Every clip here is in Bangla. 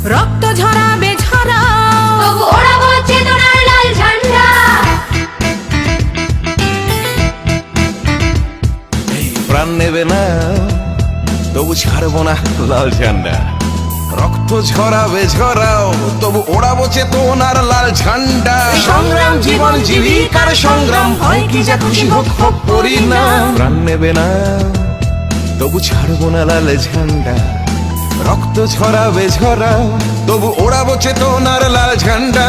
রক্ত ঝরাবে ঝরাও, তবু ওড়াবো চেতনার লাল ঝান্ডা। প্রাণ নেবে না তবু ছাড়বো না লাল ঝান্ডা। রক্ত ঝরাবে ঝরাও, তবু ওড়াবো চেতনার লাল ঝান্ডা। সংগ্রাম জীবন জীবিকার সংগ্রাম, হয় কি যা খুশি হোক হোক পরিণাম। প্রাণ নেবে না তবু ছাড়বো না লাল ঝান্ডা। রক্ত ঝরাবে ঝরাও, তবু ওড়াবো চেতনার লাল ঝান্ডা।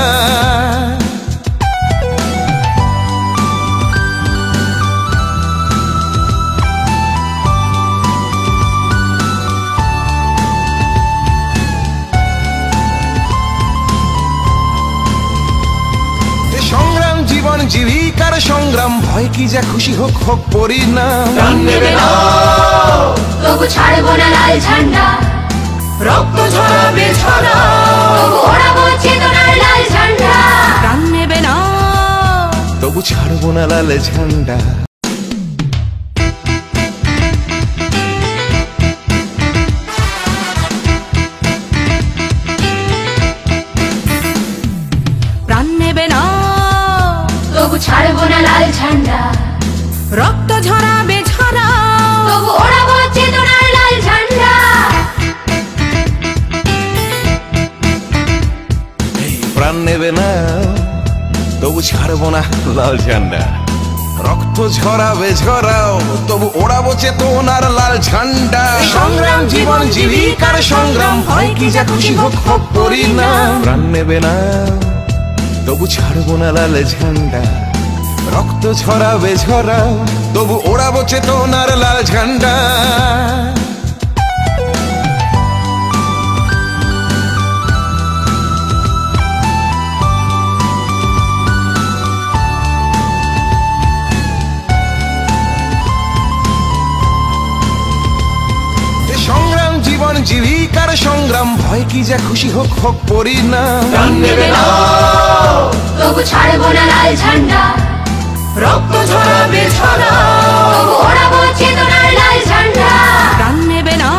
সংগ্রাম জীবন জীবিকার সংগ্রাম, ভয় কি যা খুশি হোক হোক পরিণাম। প্রাণ নেবে না তবু ছাড়বো না লাল ঝান্ডা। রক্ত ঝরাবে ঝরাও, তবু ওড়াবো চেতনার লাল ঝান্ডা। প্রাণ নেবে না তবু ছাড়বো না লাল ঝান্ডা। প্রাণ নেবে না তবু ছাড়বো না লাল ঝান্ডা। রক্ত ঝরাবে ঝরাও, তবু ওড়াবো চেতনার লাল ঝান্ডা। প্রাণ নেবে না তবু ছাড়বো না লাল ঝান্ডা। রক্ত ঝরাবে ঝরাও, তবু ওড়াবো চেতনার লাল ঝান্ডা। সংগ্রাম জীবন জীবিকার সংগ্রাম, হয় কি যা খুশি হোক হোক পরিণাম। প্রাণ নেবে না তবু ছাড়বো না লাল ঝান্ডা। রক্ত ঝরাবে ঝরাও, তবু ওড়াবো চেতনার লাল ঝান্ডা। সংগ্রাম জীবন জীবিকার সংগ্রাম, ভয় কি যা খুশি হোক হোক পরিণাম। প্রাণ নেবে না তবু ছাড়বো না লাল ঝান্ডা। রক্ত ঝরাবে ঝরাও, তবু ওড়াবো চেতনার লাল ঝান্ডা। প্রাণ নেবে না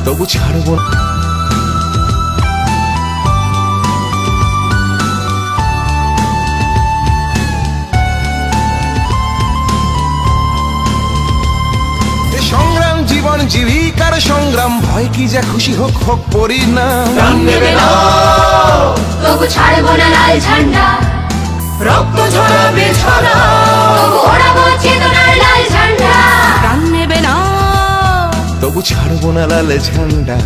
তবু ছাড়বো না। সংগ্রাম জীবন জীবিকার সংগ্রাম, ভয় কি যা খুশি হোক হোক পরিণাম। প্রাণ নেবে না তবু ছাড়বো না লাল ঝান্ডা। রক্ত ঝরাবে ঝরাও, তবু ওড়াবো চেতনার লাল ঝান্ডা। প্রাণ নেবে না তবু ছাড়বো না লাল ঝান্ডা।